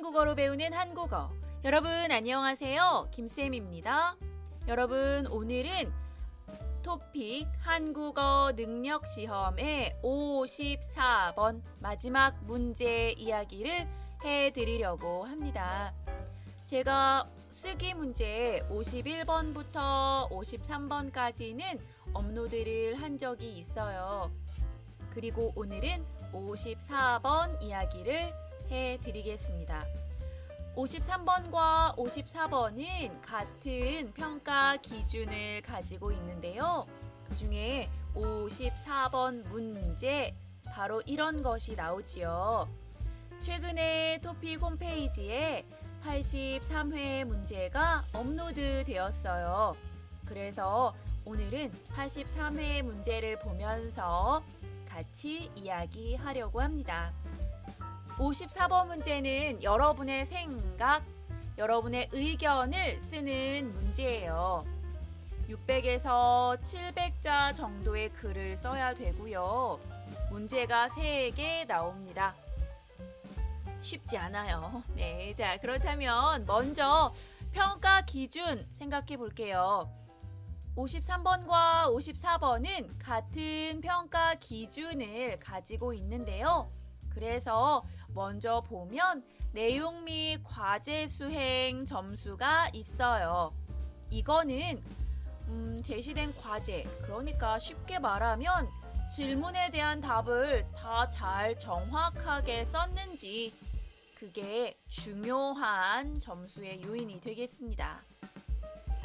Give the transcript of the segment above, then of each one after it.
한국어로 배우는 한국어. 여러분 안녕하세요. 김쌤입니다. 여러분 오늘은 토픽 한국어 능력 시험의 54번 마지막 문제 이야기를 해드리려고 합니다. 제가 쓰기 문제 51번부터 53번까지는 업로드를 한 적이 있어요. 그리고 오늘은 54번 이야기를 해드리겠습니다. 53번과 54번은 같은 평가 기준을 가지고 있는데요. 그 중에 54번 문제, 바로 이런 것이 나오지요. 최근에 토픽 홈페이지에 83회 문제가 업로드 되었어요. 그래서 오늘은 83회 문제를 보면서 같이 이야기하려고 합니다. 54번 문제는 여러분의 생각, 여러분의 의견을 쓰는 문제예요. 600에서 700자 정도의 글을 써야 되고요. 문제가 3개 나옵니다. 쉽지 않아요. 네, 자, 그렇다면 먼저 평가 기준 생각해 볼게요. 53번과 54번은 같은 평가 기준을 가지고 있는데요. 그래서 먼저 보면 내용 및 과제 수행 점수가 있어요. 이거는 제시된 과제, 그러니까 쉽게 말하면 질문에 대한 답을 다 잘 정확하게 썼는지, 그게 중요한 점수의 요인이 되겠습니다.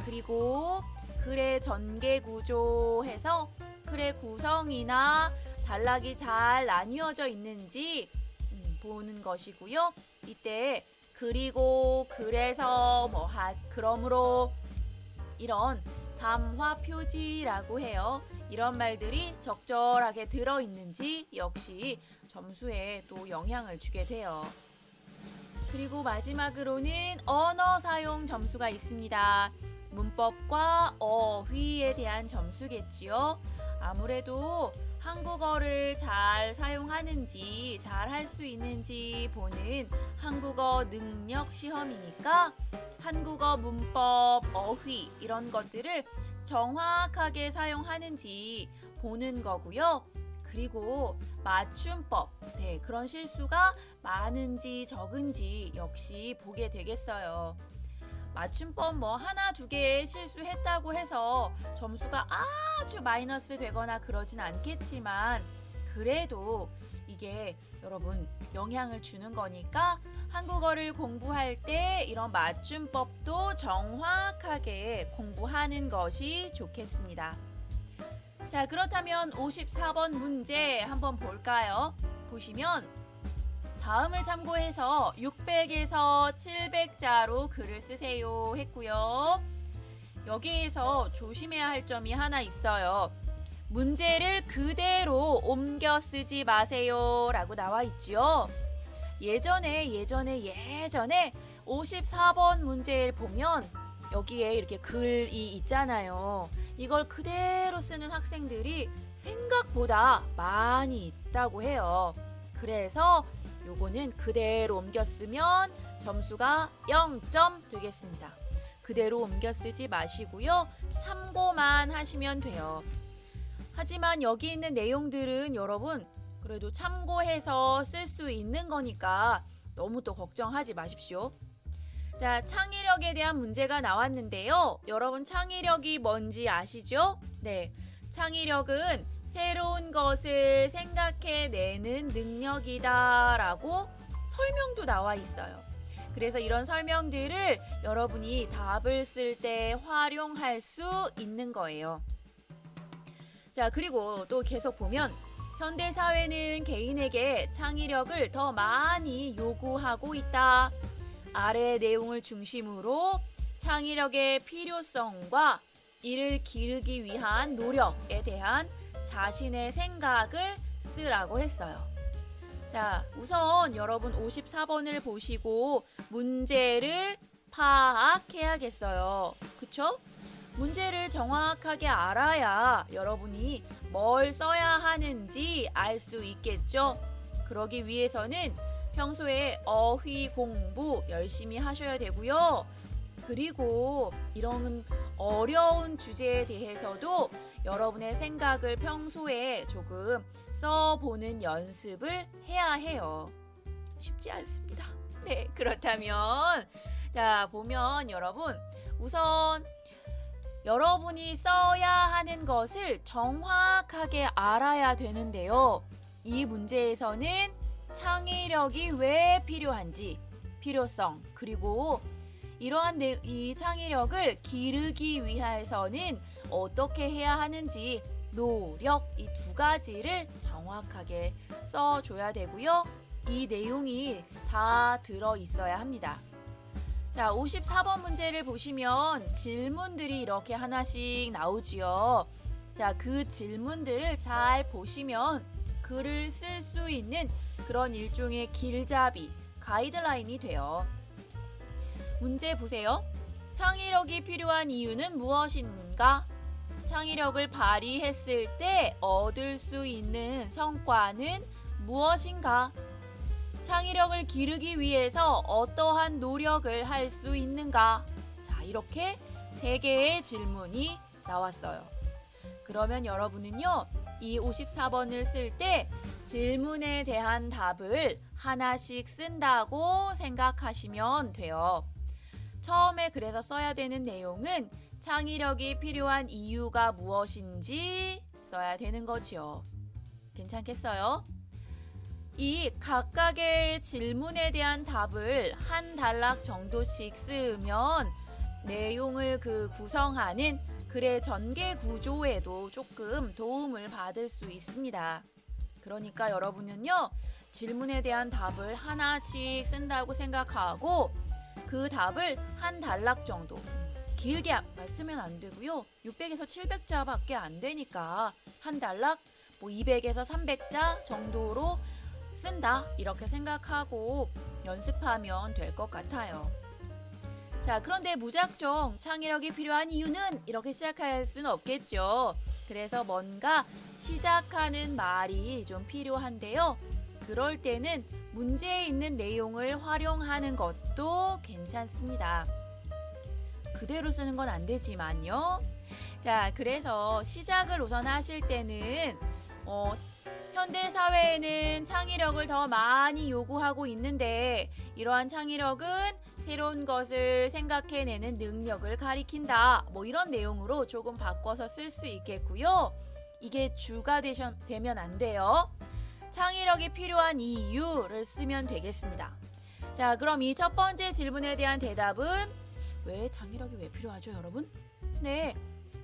그리고 글의 전개 구조해서 글의 구성이나 단락이 잘 나뉘어져 있는지 보는 것이고요. 이때 그리고 그래서 그러므로 이런 담화 표지라고 해요. 이런 말들이 적절하게 들어있는지 역시 점수에 또 영향을 주게 돼요. 그리고 마지막으로는 언어 사용 점수가 있습니다. 문법과 어휘에 대한 점수겠지요. 아무래도 한국어를 잘 사용하는지, 잘 할 수 있는지 보는 한국어 능력 시험이니까 한국어 문법, 어휘 이런 것들을 정확하게 사용하는지 보는 거고요. 그리고 맞춤법, 네, 그런 실수가 많은지 적은지 역시 보게 되겠어요. 맞춤법 하나 두 개 실수했다고 해서 점수가 아주 마이너스 되거나 그러진 않겠지만, 그래도 이게 여러분 영향을 주는 거니까 한국어를 공부할 때 이런 맞춤법도 정확하게 공부하는 것이 좋겠습니다. 자, 그렇다면 54번 문제 한번 볼까요? 보시면 다음을 참고해서 600에서 700자로 글을 쓰세요 했고요. 여기에서 조심해야 할 점이 하나 있어요. 문제를 그대로 옮겨 쓰지 마세요 라고 나와 있죠. 예전에 54번 문제를 보면 여기에 이렇게 글이 있잖아요. 이걸 그대로 쓰는 학생들이 생각보다 많이 있다고 해요. 그래서 요거는 그대로 옮겨 쓰면 점수가 0점 되겠습니다. 그대로 옮겨 쓰지 마시고요. 참고만 하시면 돼요. 하지만 여기 있는 내용들은 여러분 그래도 참고해서 쓸 수 있는 거니까 너무 또 걱정하지 마십시오. 자, 창의력에 대한 문제가 나왔는데요. 여러분 창의력이 뭔지 아시죠? 네, 창의력은 새로운 것을 생각해내는 능력이다 라고 설명도 나와 있어요. 그래서 이런 설명들을 여러분이 답을 쓸 때 활용할 수 있는 거예요. 자, 그리고 또 계속 보면 현대사회는 개인에게 창의력을 더 많이 요구하고 있다. 아래 내용을 중심으로 창의력의 필요성과 이를 기르기 위한 노력에 대한 자신의 생각을 쓰라고 했어요. 자, 우선 여러분 54번을 보시고 문제를 파악해야겠어요. 그쵸? 문제를 정확하게 알아야 여러분이 뭘 써야 하는지 알 수 있겠죠? 그러기 위해서는 평소에 어휘 공부 열심히 하셔야 되고요. 그리고 이런 어려운 주제에 대해서도 여러분의 생각을 평소에 조금 써보는 연습을 해야 해요. 쉽지 않습니다. 네, 그렇다면 자, 보면 여러분 우선 여러분이 써야 하는 것을 정확하게 알아야 되는데요. 이 문제에서는 창의력이 왜 필요한지, 필요성, 그리고 이러한 이 창의력을 기르기 위해서는 어떻게 해야 하는지 노력, 이 두 가지를 정확하게 써줘야 되고요. 이 내용이 다 들어 있어야 합니다. 자, 54번 문제를 보시면 질문들이 이렇게 하나씩 나오지요. 자, 그 질문들을 잘 보시면 글을 쓸 수 있는 그런 일종의 길잡이, 가이드라인이 돼요. 문제 보세요. 창의력이 필요한 이유는 무엇인가? 창의력을 발휘했을 때 얻을 수 있는 성과는 무엇인가? 창의력을 기르기 위해서 어떠한 노력을 할 수 있는가? 자, 이렇게 3개의 질문이 나왔어요. 그러면 여러분은요, 이 54번을 쓸 때 질문에 대한 답을 하나씩 쓴다고 생각하시면 돼요. 처음에 그래서 써야 되는 내용은 창의력이 필요한 이유가 무엇인지 써야 되는 거지요. 괜찮겠어요? 이 각각의 질문에 대한 답을 한 단락 정도씩 쓰면 내용을 구성하는 글의 전개 구조에도 조금 도움을 받을 수 있습니다. 그러니까 여러분은요, 질문에 대한 답을 하나씩 쓴다고 생각하고 그 답을 한 단락 정도, 길게 쓰면 안 되고요. 600에서 700자밖에 안 되니까 한 단락 200에서 300자 정도로 쓴다, 이렇게 생각하고 연습하면 될 것 같아요. 자, 그런데 무작정 창의력이 필요한 이유는 이렇게 시작할 수는 없겠죠. 그래서 뭔가 시작하는 말이 좀 필요한데요. 그럴 때는 문제에 있는 내용을 활용하는 것도 괜찮습니다. 그대로 쓰는 건 안 되지만요. 자, 그래서 시작을 우선 하실 때는 현대 사회에는 창의력을 더 많이 요구하고 있는데 이러한 창의력은 새로운 것을 생각해내는 능력을 가리킨다. 이런 내용으로 조금 바꿔서 쓸 수 있겠고요. 이게 주가 되면 안 돼요. 창의력이 필요한 이유를 쓰면 되겠습니다. 자, 그럼 이 첫 번째 질문에 대한 대답은 창의력이 왜 필요하죠, 여러분? 네,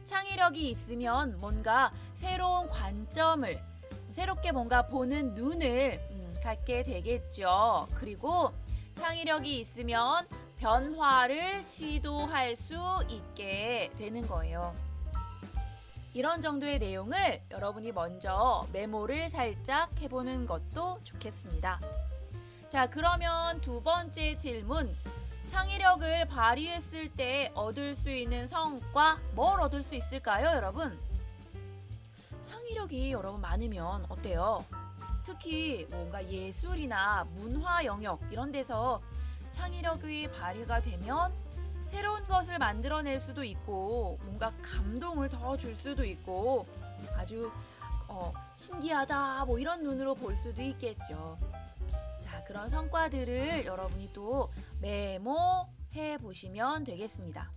창의력이 있으면 뭔가 새로운 관점을, 새롭게 뭔가 보는 눈을 갖게 되겠죠. 그리고 창의력이 있으면 변화를 시도할 수 있게 되는 거예요. 이런 정도의 내용을 여러분이 먼저 메모를 살짝 해보는 것도 좋겠습니다. 자, 그러면 두 번째 질문. 창의력을 발휘했을 때 얻을 수 있는 성과, 뭘 얻을 수 있을까요, 여러분? 창의력이 여러분 많으면 어때요? 특히 뭔가 예술이나 문화 영역 이런 데서 창의력이 발휘가 되면 새로운 것을 만들어낼 수도 있고 뭔가 감동을 더 줄 수도 있고 아주 신기하다 이런 눈으로 볼 수도 있겠죠. 자, 그런 성과들을 여러분이 또 메모해 보시면 되겠습니다.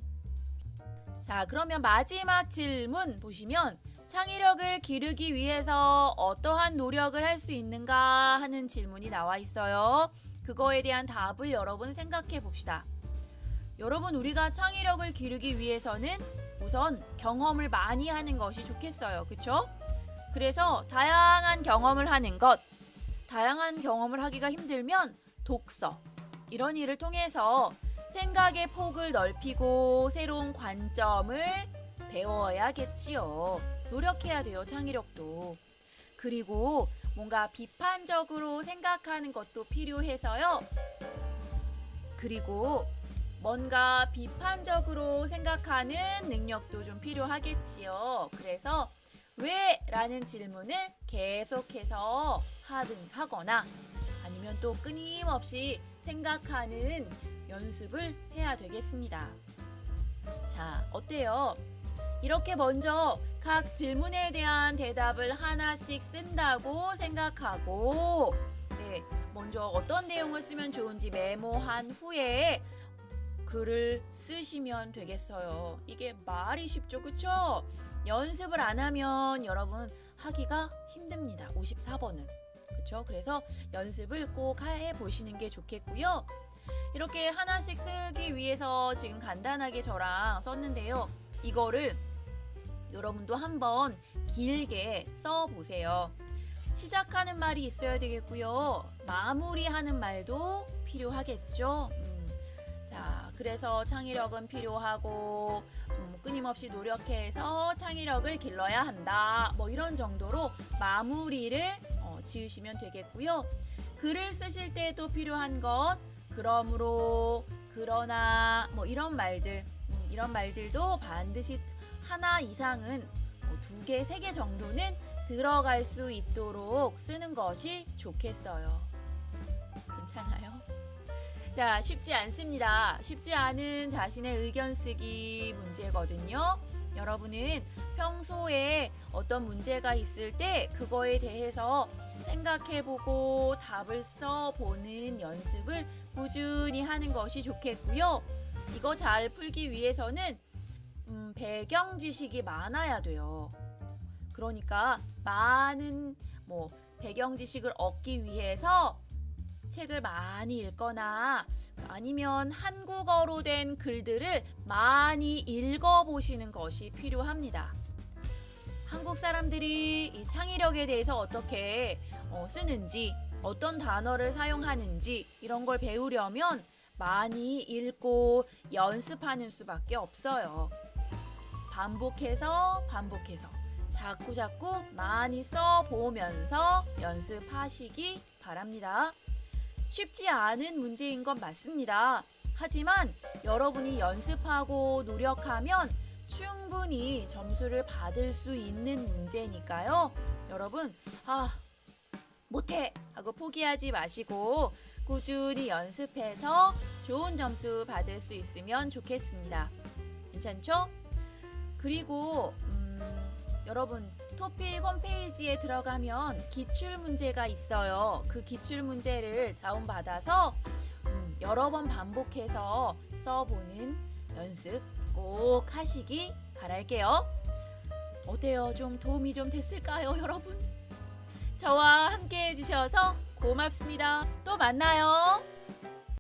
자, 그러면 마지막 질문 보시면 창의력을 기르기 위해서 어떠한 노력을 할 수 있는가 하는 질문이 나와 있어요. 그거에 대한 답을 여러분 생각해 봅시다. 여러분, 우리가 창의력을 기르기 위해서는 우선 경험을 많이 하는 것이 좋겠어요. 그렇죠? 그래서 다양한 경험을 하는 것, 다양한 경험을 하기가 힘들면 독서, 이런 일을 통해서 생각의 폭을 넓히고 새로운 관점을 배워야겠지요. 노력해야 돼요, 창의력도. 그리고 뭔가 비판적으로 생각하는 것도 필요해서요. 그리고 뭔가 비판적으로 생각하는 능력도 좀 필요하겠지요. 그래서 왜? 라는 질문을 계속해서 하거나 아니면 아니면 또 끊임없이 생각하는 연습을 해야 되겠습니다. 자, 어때요? 이렇게 먼저 각 질문에 대한 대답을 하나씩 쓴다고 생각하고, 먼저 어떤 내용을 쓰면 좋은지 메모한 후에 글을 쓰시면 되겠어요. 이게 말이 쉽죠, 그쵸? 연습을 안 하면 여러분 하기가 힘듭니다. 54번은. 그쵸? 그래서 연습을 꼭 해보시는 게 좋겠고요. 이렇게 하나씩 쓰기 위해서 지금 간단하게 저랑 썼는데요. 이거를 여러분도 한번 길게 써보세요. 시작하는 말이 있어야 되겠고요. 마무리하는 말도 필요하겠죠. 자, 그래서 창의력은 필요하고 끊임없이 노력해서 창의력을 길러야 한다. 뭐 이런 정도로 마무리를 지으시면 되겠고요. 글을 쓰실 때도 필요한 것, 그러므로, 그러나 뭐 이런 말들도 반드시 하나 이상은 2개, 3개 정도는 들어갈 수 있도록 쓰는 것이 좋겠어요. 괜찮아요? 자, 쉽지 않습니다. 쉽지 않은 자신의 의견 쓰기 문제거든요. 여러분은 평소에 어떤 문제가 있을 때 그거에 대해서 생각해보고 답을 써보는 연습을 꾸준히 하는 것이 좋겠고요. 이거 잘 풀기 위해서는 배경 지식이 많아야 돼요. 그러니까 많은 배경 지식을 얻기 위해서 책을 많이 읽거나 아니면 한국어로 된 글들을 많이 읽어보시는 것이 필요합니다. 한국 사람들이 이 창의력에 대해서 어떻게 쓰는지, 어떤 단어를 사용하는지 이런 걸 배우려면 많이 읽고 연습하는 수밖에 없어요. 반복해서 자꾸 많이 써보면서 연습하시기 바랍니다. 쉽지 않은 문제인 건 맞습니다. 하지만 여러분이 연습하고 노력하면 충분히 점수를 받을 수 있는 문제니까요. 여러분, 못해! 하고 포기하지 마시고 꾸준히 연습해서 좋은 점수 받을 수 있으면 좋겠습니다. 괜찮죠? 그리고 여러분 토픽 홈페이지에 들어가면 기출문제가 있어요. 그 기출문제를 다운받아서 여러 번 반복해서 써보는 연습 꼭 하시기 바랄게요. 어때요? 좀 도움이 좀 됐을까요, 여러분? 저와 함께 해주셔서 고맙습니다. 또 만나요.